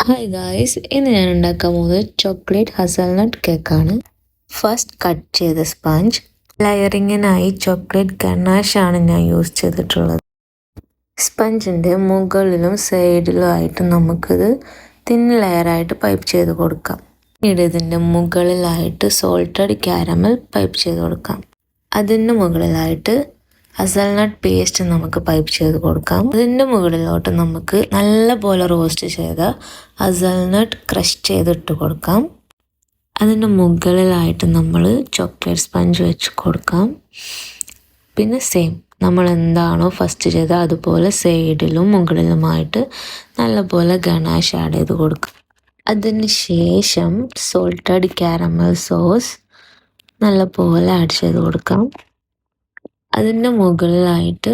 Hi guys, ഇന്ന് ഞാൻ ഉണ്ടാക്കാൻ പോകുന്നത് ചോക്ലേറ്റ് ഹസൽനട്ട് കേക്കാണ്. ഫസ്റ്റ് കട്ട് ചെയ്ത സ്പഞ്ച് ലെയറിങ്ങിനായി ചോക്ലേറ്റ് ഗനാഷാണ് ഞാൻ യൂസ് ചെയ്തിട്ടുള്ളത്. സ്പഞ്ചിൻ്റെ മുകളിലും സൈഡിലും ആയിട്ട് നമുക്കിത് തിൻ ലെയറായിട്ട് പൈപ്പ് ചെയ്ത് കൊടുക്കാം. പിന്നീട് ഇതിൻ്റെ മുകളിലായിട്ട് സോൾട്ടഡ് കാരമൽ പൈപ്പ് ചെയ്ത് കൊടുക്കാം. അതിന് മുകളിലായിട്ട് ഹസൽനട്ട് പേസ്റ്റ് നമുക്ക് പൈപ്പ് ചെയ്ത് കൊടുക്കാം. അതിൻ്റെ മുകളിലോട്ട് നമുക്ക് നല്ല പോലെ റോസ്റ്റ് ചെയ്ത ഹസൽനട്ട് ക്രഷ് ചെയ്തിട്ട് കൊടുക്കാം. അതിൻ്റെ മുകളിലായിട്ട് നമ്മൾ ചോക്ലേറ്റ് സ്പഞ്ച് വെച്ച് കൊടുക്കാം. പിന്നെ സെയിം നമ്മൾ എന്താണോ ഫസ്റ്റ് ചെയ്തത് അതുപോലെ സൈഡിലും മുകളിലുമായിട്ട് നല്ലപോലെ ഗനാഷ് ആഡ് ചെയ്ത് കൊടുക്കാം. അതിന് ശേഷം സോൾട്ടഡ് കാരമൽ സോസ് നല്ലപോലെ ആഡ് ചെയ്ത് കൊടുക്കാം. അതിൻ്റെ മുകളിലായിട്ട്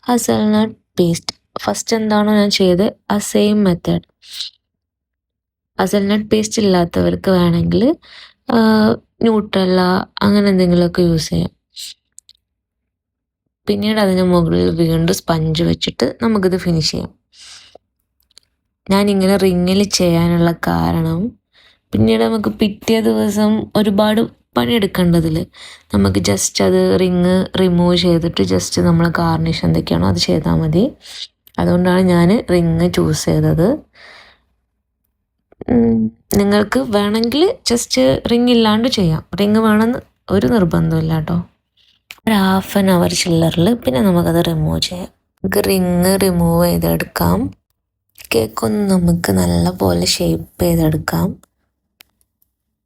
ഹസൽനട്ട് പേസ്റ്റ് ഫസ്റ്റ് എന്താണോ ഞാൻ ചെയ്തത് ആ സെയിം മെത്തേഡ്. ഹസൽനട്ട് പേസ്റ്റ് ഇല്ലാത്തവർക്ക് വേണമെങ്കിൽ ന്യൂട്രല്ല അങ്ങനെ എന്തെങ്കിലുമൊക്കെ യൂസ് ചെയ്യാം. പിന്നീട് അതിന് മുകളിൽ വീണ്ടും സ്പഞ്ച് വെച്ചിട്ട് നമുക്കിത് ഫിനിഷ് ചെയ്യാം. ഞാനിങ്ങനെ റിങ്ങിൽ ചെയ്യാനുള്ള കാരണം പിന്നീട് നമുക്ക് പിറ്റേ ദിവസം ഒരുപാട് പണിയെടുക്കേണ്ടതിൽ നമുക്ക് ജസ്റ്റ് അത് റിങ് റിമൂവ് ചെയ്തിട്ട് ജസ്റ്റ് നമ്മൾ ഗാർണിഷ് എന്തൊക്കെയാണോ അത് ചെയ്താൽ മതി. അതുകൊണ്ടാണ് ഞാൻ റിങ് ചൂസ് ചെയ്തത്. നിങ്ങൾക്ക് വേണമെങ്കിൽ ജസ്റ്റ് റിങ് ഇല്ലാണ്ട് ചെയ്യാം. റിങ് വേണമെന്ന് ഒരു നിർബന്ധമില്ല കേട്ടോ. ഒരു ഹാഫ് ആൻ അവർ ചില്ലറിൽ പിന്നെ നമുക്കത് റിമൂവ് ചെയ്യാം. നമുക്ക് റിങ് റിമൂവ് ചെയ്തെടുക്കാം. കേക്കൊന്ന് നമുക്ക് നല്ല പോലെ ഷേപ്പ് ചെയ്തെടുക്കാം.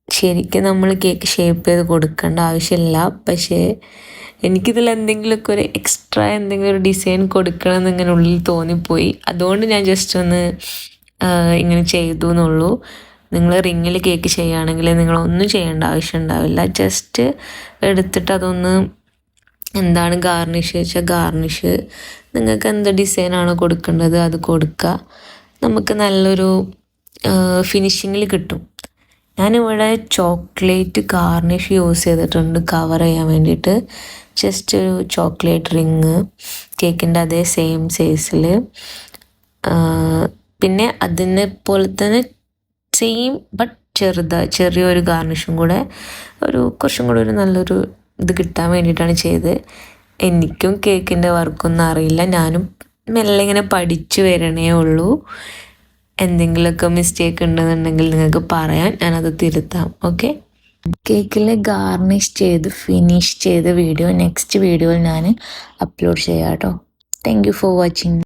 ശരിക്കും നമ്മൾ കേക്ക് ഷേപ്പ് ചെയ്ത് കൊടുക്കേണ്ട ആവശ്യമില്ല, പക്ഷേ എനിക്കിതിൽ എന്തെങ്കിലുമൊക്കെ ഒരു എക്സ്ട്രാ എന്തെങ്കിലും ഒരു ഡിസൈൻ കൊടുക്കണം എന്നിങ്ങനെ ഉള്ളിൽ തോന്നിപ്പോയി. അതുകൊണ്ട് ഞാൻ ജസ്റ്റ് ഒന്ന് ഇങ്ങനെ ചെയ്തു എന്നുള്ളൂ. നിങ്ങൾ റിങ്ങിൽ കേക്ക് ചെയ്യുകയാണെങ്കിൽ നിങ്ങളൊന്നും ചെയ്യേണ്ട ആവശ്യം ഉണ്ടാവില്ല. ജസ്റ്റ് എടുത്തിട്ട് അതൊന്ന് എന്താണ് ഗാർണിഷ് വെച്ചാൽ ഗാർണിഷ്, നിങ്ങൾക്ക് എന്ത് ഡിസൈനാണോ കൊടുക്കേണ്ടത് അത് കൊടുക്കുക. നമുക്ക് നല്ലൊരു ഫിനിഷിങ്ങിൽ കിട്ടും. ഞാനിവിടെ ചോക്ലേറ്റ് ഗാർണിഷ് യൂസ് ചെയ്തിട്ടുണ്ട് കവർ ചെയ്യാൻ വേണ്ടിയിട്ട്. ജസ്റ്റ് ഒരു ചോക്ലേറ്റ് റിങ് കേക്കിൻ്റെ അതേ സെയിം സൈസിൽ, പിന്നെ അതിനെ പോലെ തന്നെ സെയിം ബട്ട് ചെറിയൊരു ഗാർണിഷും കൂടെ കുറച്ചും കൂടെ ഒരു നല്ലൊരു ഇത് കിട്ടാൻ വേണ്ടിയിട്ടാണ് ചെയ്തത്. എനിക്കും കേക്കിൻ്റെ വർക്കൊന്നും അറിയില്ല, ഞാനും മെല്ലെ ഇങ്ങനെ പഠിച്ചു വരണേ ഉള്ളൂ. എന്തെങ്കിലുമൊക്കെ മിസ്റ്റേക്ക് ഉണ്ടെന്നുണ്ടെങ്കിൽ നിങ്ങൾക്ക് പറയാൻ, ഞാനത് തിരുത്താം. ഓക്കെ, കേക്കിൽ ഗാർണിഷ് ചെയ്ത് ഫിനിഷ് ചെയ്ത വീഡിയോ നെക്സ്റ്റ് വീഡിയോയിൽ ഞാൻ അപ്ലോഡ് ചെയ്യാം കേട്ടോ. Thank you for watching.